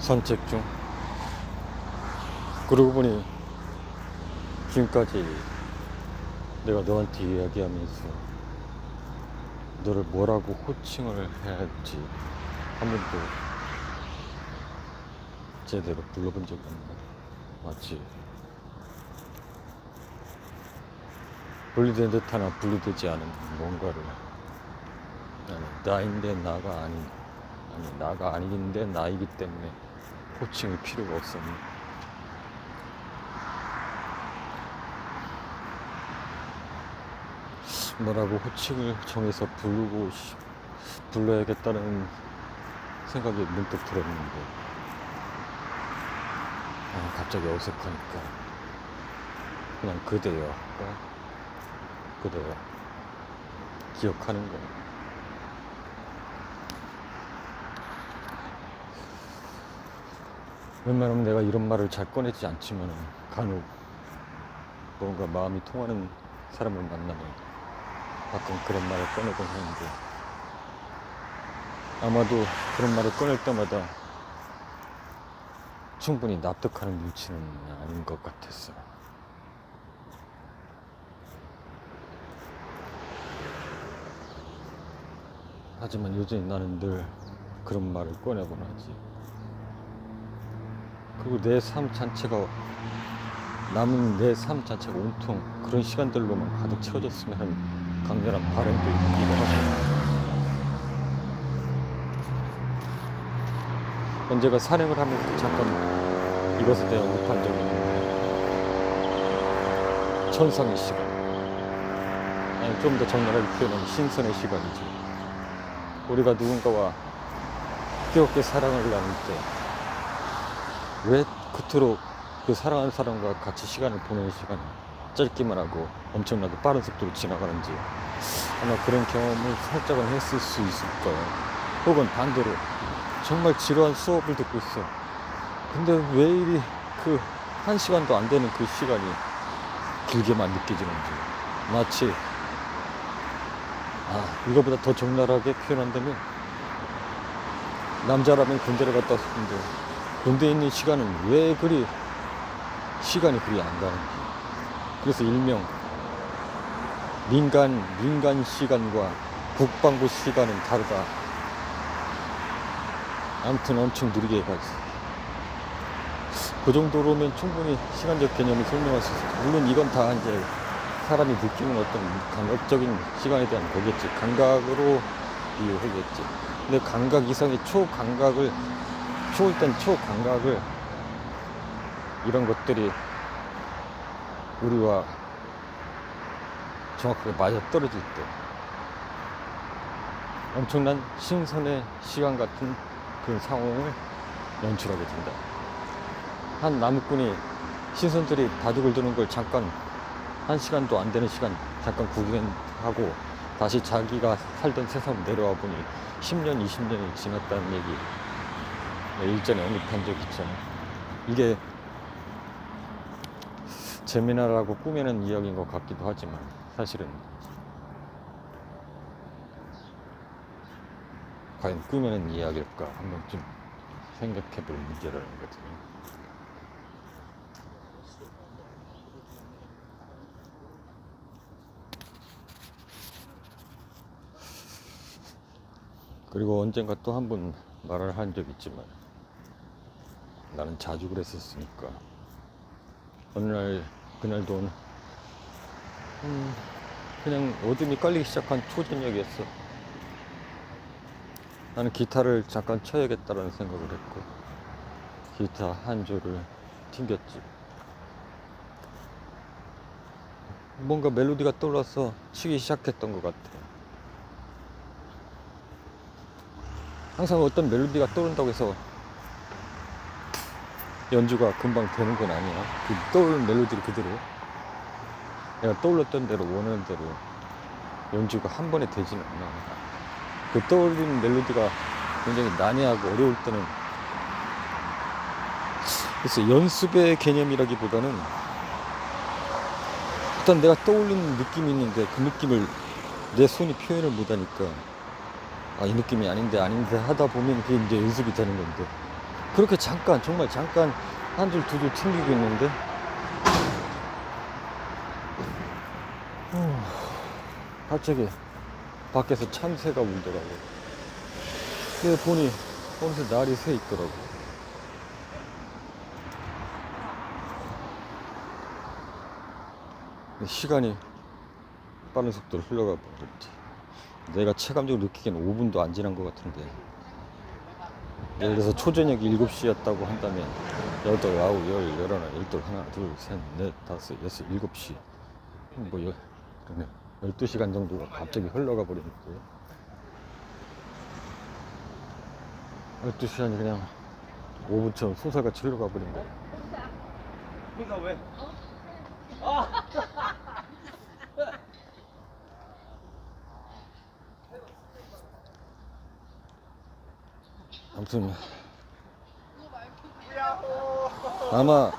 산책 중. 그러고 보니 지금까지 내가 너한테 이야기하면서 너를 뭐라고 호칭을 해야 할지 한 번도 제대로 불러본 적이 없네. 마치 분리된 듯 하나 분리되지 않은 뭔가를 나인데 나가 아닌, 아니 나가 아닌데 나이기 때문에 호칭이 필요가 없었네. 뭐라고 호칭을 정해서 불러야겠다는 생각이 문득 들었는데 갑자기 어색하니까 그냥 그대여 할까? 그대여 기억하는 거야. 웬만하면 내가 이런 말을 잘 꺼내지 않지만 간혹 뭔가 마음이 통하는 사람을 만나면 가끔 그런 말을 꺼내곤 하는데 아마도 그런 말을 꺼낼 때마다 충분히 납득하는 눈치는 아닌 것 같았어. 하지만 여전히 나는 늘 그런 말을 꺼내곤 하지. 그리고 내 삶 자체가 남은 내 삶 자체가 온통 그런 시간들로만 가득 채워졌으면 하는 강렬한 바람도 있기도 하고, 언제가 산행을 하면서 잠깐 이것에 대해 언급한 적이 있는데 천상의 시간, 아니 좀 더 적나라하게 표현하면 신선의 시간이지. 우리가 누군가와 뜨겁게 사랑을 나눌 때 왜 그토록 그 사랑하는 사람과 같이 시간을 보내는 시간이 짧기만 하고 엄청나게 빠른 속도로 지나가는지 아마 그런 경험을 살짝은 했을 수 있을 거예요. 혹은 반대로 정말 지루한 수업을 듣고 있어. 근데 왜 이리 그 1시간도 안 되는 그 시간이 길게만 느껴지는지. 마치 이거보다 더 적나라하게 표현한다면 남자라면 군대를 갔다 왔는데 군대에 있는 시간은 왜 그리 시간이 그리 안 가는지. 그래서 일명 민간 시간과 국방부 시간은 다르다. 아무튼 엄청 느리게 가지. 그 정도로면 충분히 시간적 개념을 설명할 수 있어. 물론 이건 다 이제 사람이 느끼는 어떤 감각적인 시간에 대한 거겠지. 감각으로 이해하겠지. 근데 감각 이상의 초감각을 이런 것들이 우리와 정확하게 맞아 떨어질 때 엄청난 신선의 시간 같은 그런 상황을 연출하게 된다. 한 나무꾼이 신선들이 바둑을 두는 걸 잠깐 1시간도 안 되는 시간 잠깐 구경하고 다시 자기가 살던 세상으로 내려와 보니 10년, 20년이 지났다는 얘기 일전에 언급한 적 있잖아. 이게 재미나라고 꾸며낸 이야기인 것 같기도 하지만 사실은 과연 꾸며낸 이야기일까 한 번쯤 생각해볼 문제라는 거지. 그리고 언젠가 또 한 번 말을 한 적 있지만 나는 자주 그랬었으니까 어느 날 그날도 그냥 어둠이 깔리기 시작한 초저녁이었어. 나는 기타를 잠깐 쳐야겠다라는 생각을 했고 기타 한 줄을 튕겼지. 뭔가 멜로디가 떠올라서 치기 시작했던 것 같아. 항상 어떤 멜로디가 떠오른다고 해서 연주가 금방 되는 건 아니야. 그 떠오르는 멜로디를 그대로 내가 떠올랐던 대로 원하는 대로 연주가 한 번에 되지는 않아. 그 떠오르는 멜로디가 굉장히 난해하고 어려울 때는 그래서 연습의 개념이라기보다는 일단 내가 떠올리는 느낌이 있는데 그 느낌을 내 손이 표현을 못하니까 이 느낌이 아닌데 하다 보면 그게 이제 연습이 되는 건데 그렇게 잠깐, 정말 잠깐 한 줄 두 줄 튕기고 있는데 갑자기 밖에서 참새가 울더라고. 그래서 보니 어느새 날이 새 있더라고. 시간이 빠른 속도로 흘러가 버렸지. 내가 체감적으로 느끼기엔 5분도 안 지난 것 같은데, 예를 들어서 초저녁 7시였다고 한다면 8, 9, 10, 11, 12, 하나, 둘, 셋, 넷, 다섯, 여섯, 7시 뭐 그러면 12시간 정도가 갑자기 흘러가 버리는 거예요. 12시간이 그냥 5분처럼 소설같이 흘러가 버린 거예요. 그러니까 왜? 아무튼 아마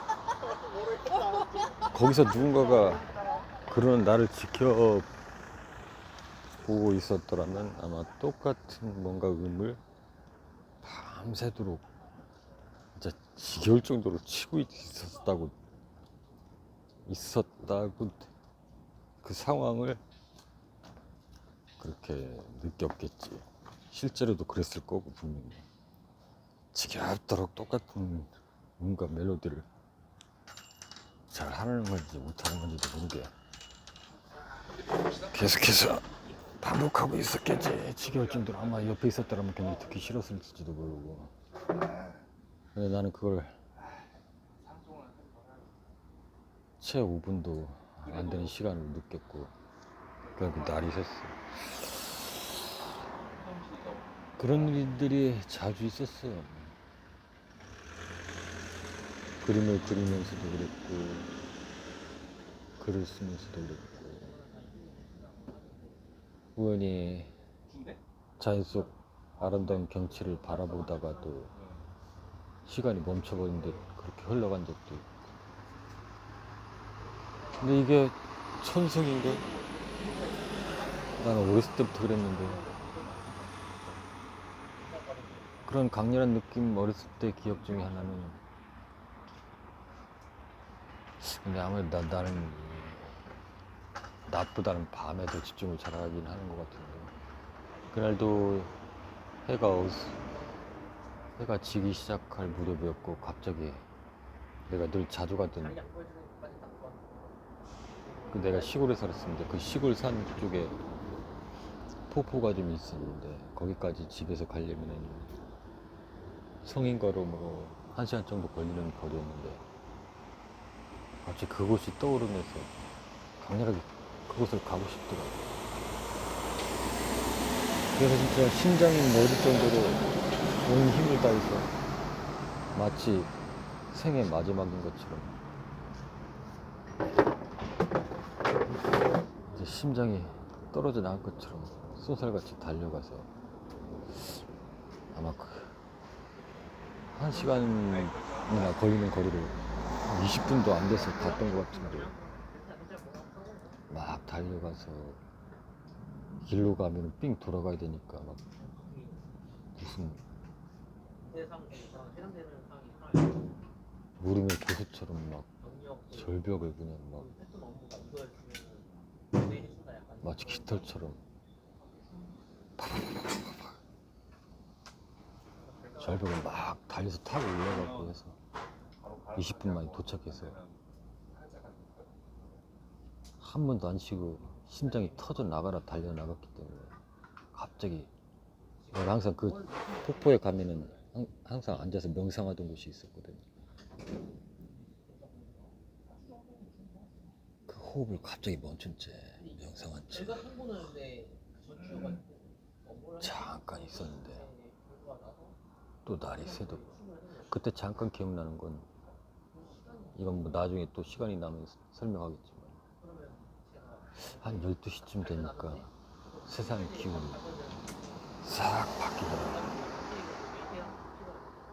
거기서 누군가가 그런 나를 지켜보고 있었더라면 아마 똑같은 뭔가 음을 밤새도록 진짜 지겨울 정도로 치고 있었다고 그 상황을 그렇게 느꼈겠지. 실제로도 그랬을 거고 분명히. 지겹도록 똑같은 음과 멜로디를 잘 하는 건지 못하는 건지도 모르게 계속해서 반복하고 있었겠지. 지겨울 정도로 아마 옆에 있었더라면 굉장히 듣기 싫었을지도 모르고. 근데 나는 그걸 채 5분도 안 되는 시간을 느꼈고 결국 날이 샜어. 그런 일들이 자주 있었어. 그림을 그리면서도 그랬고 글을 쓰면서도 그랬고 우연히 자연 속 아름다운 경치를 바라보다가도 시간이 멈춰버린 듯 그렇게 흘러간 적도 있고. 근데 이게 천성인가? 나는 어렸을 때부터 그랬는데 그런 강렬한 느낌 어렸을 때 기억 중에 하나는, 근데 아무래도 나는 낮보다는 밤에 더 집중을 잘하긴 하는 것 같은데, 그날도 해가 지기 시작할 무렵이었고 갑자기 내가 늘 자주 가던 내가 시골에 살았었는데 그 시골 산 쪽에 폭포가 좀 있었는데 거기까지 집에서 가려면 성인 걸음으로 1시간 정도 걸리는 거리였는데 갑자기 그곳이 떠오르면서 강렬하게 그곳을 가고 싶더라고. 그래서 진짜 심장이 멎을 정도로 온 힘을 다해서 마치 생의 마지막인 것처럼 이제 심장이 떨어져 나갈 것처럼 쏜살같이 달려가서 아마 1시간이나 걸리는 거리를 20분도 안 돼서 갔던 것 같은데 막 달려가서 길로 가면 삥 돌아가야 되니까 막 무슨 무릎의 고수처럼 막 절벽을 그냥 막 마치 깃털처럼 절벽을 막 달려서 타고 올라가고 해서 20분 만에 도착해서 한 번도 안 쉬고 심장이 터져 나가라 달려 나갔기 때문에 갑자기 내가 항상 그 폭포에 가면은 항상 앉아서 명상하던 곳이 있었거든. 그 호흡을 갑자기 멈춘 채 명상한 채 잠깐 있었는데 또 날이 새도 그때 잠깐 기억나는 건 이건 뭐 나중에 또 시간이 나면 설명하겠지만 한 12시쯤 되니까 세상의 기운이 싹 바뀌더라고요.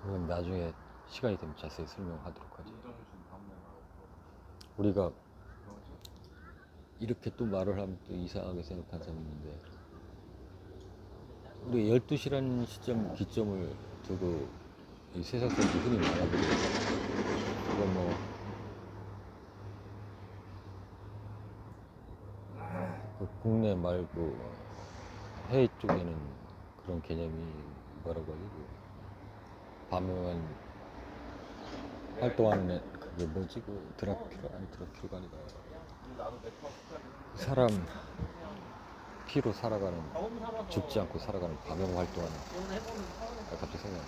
이건 나중에 시간이 되면 자세히 설명하도록 하지. 우리가 이렇게 또 말을 하면 또 이상하게 생각하는 사람이 있는데 우리 12시라는 기점을 두고 이 세상살이 흔히 말하거든요. 이거 뭐 그 국내 말고 해외 쪽에는 그런 개념이 뭐라고 하지? 밤에만 활동하는 그게 뭐지? 그 드라큘가 아니라 사람 피로 살아가는, 죽지 않고 살아가는 밤에만 활동하는, 갑자기 생각나.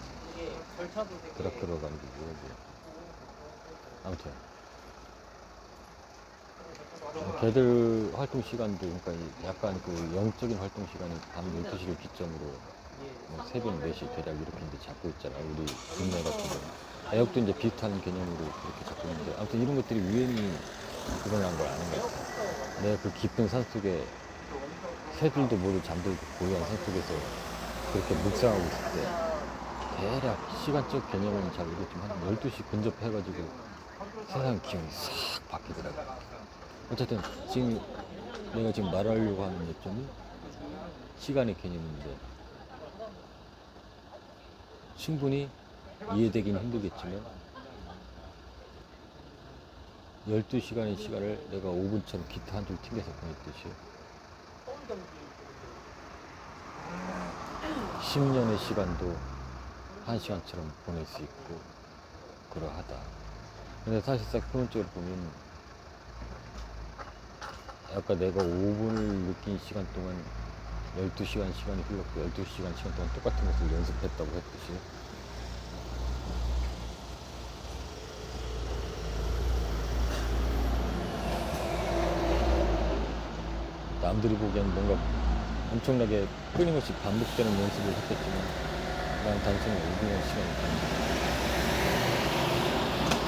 드라큘라가 아니고 뭐지? 아무튼 걔들 활동 시간도, 그러니까 약간 그 영적인 활동 시간이 밤 12시를 기점으로 뭐 새벽 4시 대략 이렇게 이제 잡고 있잖아. 우리 국내 같은 경우. 애역도 이제 비슷한 개념으로 그렇게 잡고 있는데, 아무튼 이런 것들이 우연히 일어난 걸 아는 것 같아. 내가 그 깊은 산 속에 새들도 모두 잠들고 고요한 산 속에서 그렇게 묵상하고 있을 때 대략 시간적 개념은 잘 모르겠지만 한 12시 근접해가지고 세상 기운이 싹 바뀌더라고. 어쨌든 지금 내가 지금 말하려고 하는 요점이 시간의 개념인데, 충분히 이해되긴 힘들겠지만 12시간의 시간을 내가 5분처럼 기타 한 줄 튕겨서 보냈듯이 10년의 시간도 1시간처럼 보낼 수 있고 그러하다. 근데 사실상 근원적으로 보면 아까 내가 5분을 느낀 시간 동안 12시간 시간이 흘렀고 12시간 시간 동안 똑같은 것을 연습했다고 했듯이 남들이 보기엔 뭔가 엄청나게 끊임없이 반복되는 연습을 했겠지만 난 단순히 5분의 시간을 보낸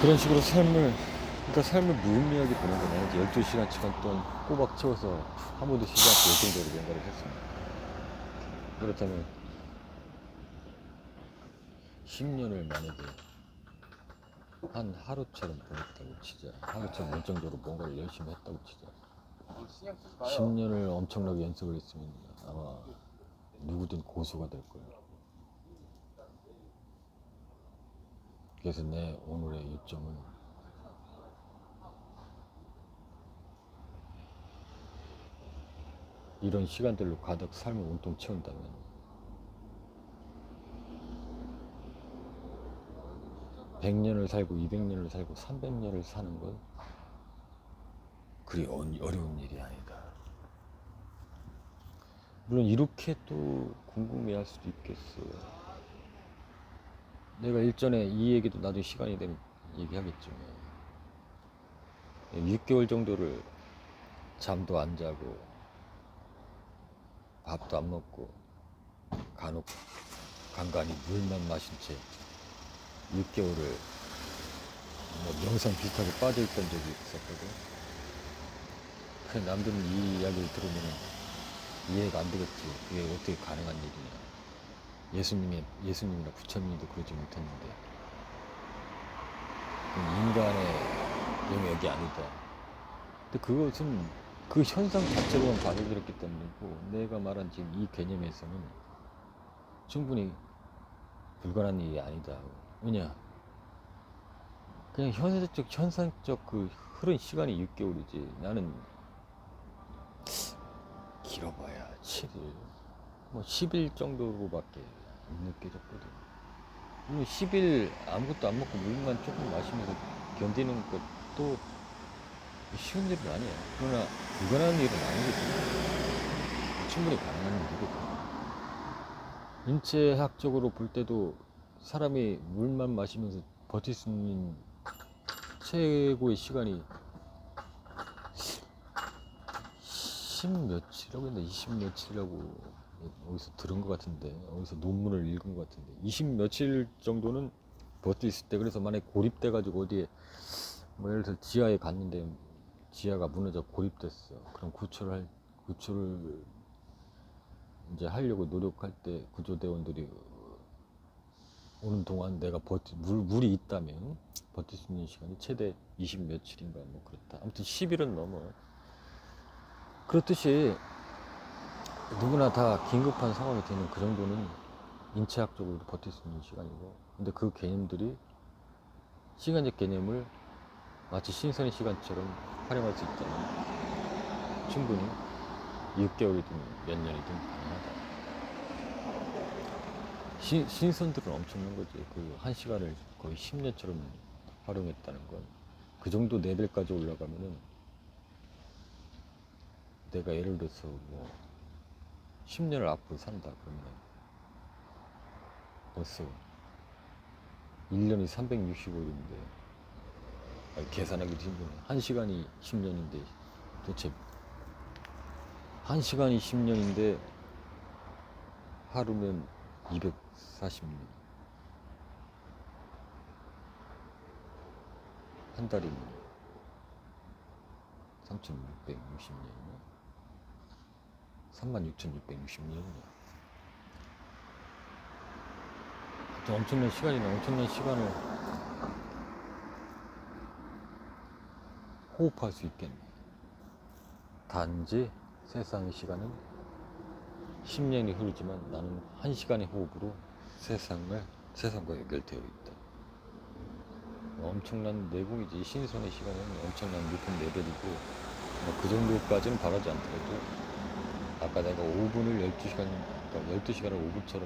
그런 식으로 삶을 무의미하게 보낸 거네. 이제 12시간 시간 동안 꼬박 채워서 한 번도 쉬지 않고 열정적으로 뭔가를 했습니다. 그렇다면 10년을 만약에 한 하루처럼 보냈다고 치자. 하루처럼 열정적으로 뭔가를 열심히 했다고 치자. 10년을 엄청나게 연습을 했으면 아마 누구든 고수가 될 거예요. 그래서 내 오늘의 요점은 이런 시간들로 가득 삶을 온통 채운다면 100년을 살고 200년을 살고 300년을 사는 건 그리 어려운 일이 아니다. 물론 이렇게 또 궁금해할 수도 있겠어요. 내가 일전에 이 얘기도 나중에 시간이 되면 얘기하겠죠. 6개월 정도를 잠도 안 자고 밥도 안 먹고 간혹 간간히 물만 마신 채 6개월을 뭐 명상 비슷하게 빠져있던 적이 있었거든. 그래, 남들은 이 이야기를 들으면 이해가 안 되겠지. 그게 어떻게 가능한 일이냐. 예수님이나 부처님도 그러지 못했는데 인간의 영역이 아니다. 근데 그것은 그 현상 자체로만 받아들였기 때문이고, 내가 말한 지금 이 개념에서는 충분히 불가능한 일이 아니다. 왜냐? 그냥 현상적 그 흐른 시간이 6개월이지. 나는 길어봐야 7일, 뭐 10일 정도로밖에 안 느껴졌거든. 10일 아무것도 안 먹고 물만 조금 마시면서 견디는 것도 쉬운 일은 아니야. 그러나 불가능한 일은 아니거든. 충분히 가능한 일이거든. 인체학적으로 볼 때도 사람이 물만 마시면서 버틸 수 있는 최고의 시간이 10 며칠이라고 했나 20 며칠이라고 어디서 들은 것 같은데, 어디서 논문을 읽은 것 같은데 20 며칠 정도는 버틸 수 있대. 그래서 만약에 고립돼 가지고 어디에 뭐 예를 들어 지하에 갔는데 지하가 무너져 고립됐어. 그럼 구출을 이제 하려고 노력할 때 구조대원들이 오는 동안 내가 물이 있다면 버틸 수 있는 시간이 최대 20 며칠인가 뭐 그렇다. 아무튼 10일은 넘어. 그렇듯이 누구나 다 긴급한 상황이 되는 그 정도는 인체학적으로 버틸 수 있는 시간이고, 근데 그 개념들이 시간적 개념을 마치 신선의 시간처럼 활용할 수 있다면 충분히 6개월이든 몇 년이든 가능하다. 신선들은 엄청난 거지. 그 한 시간을 거의 10년처럼 활용했다는 건 그 정도 레벨까지 올라가면은 내가 예를 들어서 뭐 10년을 앞으로 산다 그러면 벌써 1년이 365일인데 계산하기도 힘드네. 1시간이 10년인데 도대체 1시간이 10년인데 하루면 240년, 한 달이면 3660년이나 36,660년이냐. 엄청난 시간이나 엄청난 시간을 호흡할 수 있겠네. 단지 세상의 시간은 10년이 흐르지만 나는 1시간의 호흡으로 세상과 연결되어 있다. 엄청난 내공이지. 신선의 시간은 엄청난 높은 레벨이고, 그 정도까지는 바라지 않더라도 아까 내가 5분을 12시간, 그러니까 12시간을 5분처럼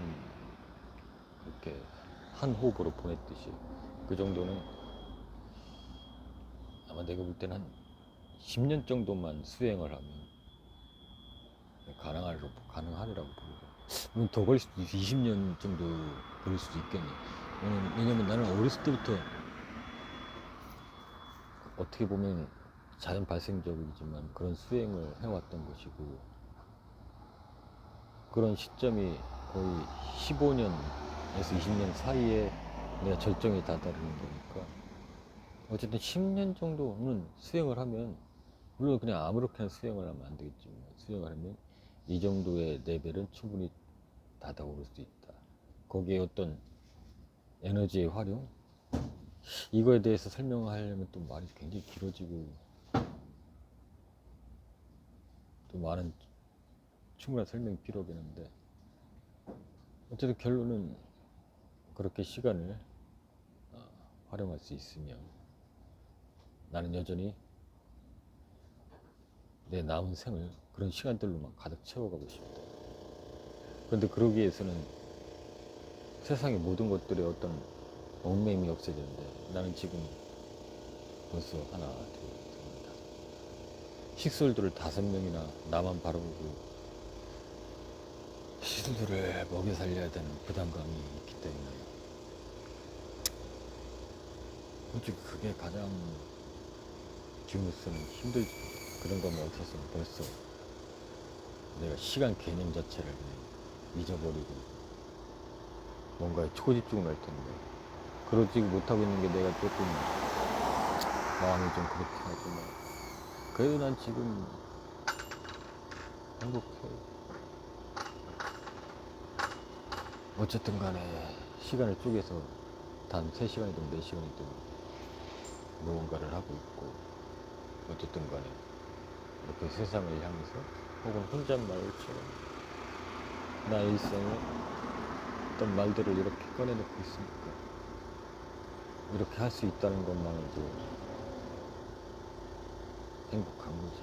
그렇게 한 호흡으로 보냈듯이 그 정도는 아마 내가 볼 때는 한 10년 정도만 수행을 하면 가능하리라고 보고, 더 걸릴 수도 있어. 20년 정도 걸릴 수도 있겠네. 왜냐면 나는 어렸을 때부터 어떻게 보면 자연 발생적이지만 그런 수행을 해왔던 것이고, 그런 시점이 거의 15년에서 20년 사이에 내가 절정에 다다르는 거니까 어쨌든 10년 정도는 수행을 하면, 물론 그냥 아무렇게나 수행을 하면 안 되겠지만 수행을 하면 이 정도의 레벨은 충분히 다가올 수 있다. 거기에 어떤 에너지의 활용, 이거에 대해서 설명하려면 또 말이 굉장히 길어지고 또 많은 충분한 설명이 필요하긴 한데, 어쨌든 결론은 그렇게 시간을 활용할 수 있으면 나는 여전히 내 남은 생을 그런 시간들로만 가득 채워가고 싶다. 그런데 그러기 위해서는 세상의 모든 것들의 어떤 얽매임이 없어야 되는데, 나는 지금 벌써 하나, 둘, 셋, 다섯 식솔들을 5명이나 나만 바라보고 식솔들을 먹여 살려야 되는 부담감이 있기 때문에 솔직히 그게 가장 지금으로서는 힘들지. 그런 거면 없었으면 벌써 내가 시간 개념 자체를 잊어버리고 뭔가에 초집중을 할 텐데, 그러지 못하고 있는 게 내가 조금 마음이 좀 그렇긴 하지만 그래도 난 지금 행복해. 어쨌든 간에 시간을 쪼개서 단 3시간이든 4시간이든 무언가를 하고 있고, 어쨌든 간에 이렇게 세상을 향해서 혹은 혼잣말처럼 나의 일상에 어떤 말들을 이렇게 꺼내놓고 있으니까 이렇게 할 수 있다는 것만으로도 행복한 거지.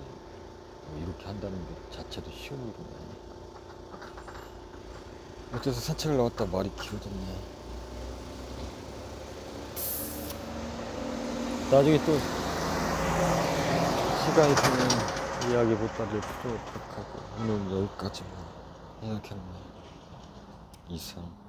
이렇게 한다는 것 자체도 쉬운 일은 아니니까. 어째서 산책을 나왔다 말이 길어졌네. 나중에 또 시간이 되면 이야기보다를 풀어보도록 하고, 오늘 여기까지만 해야겠네. 이상.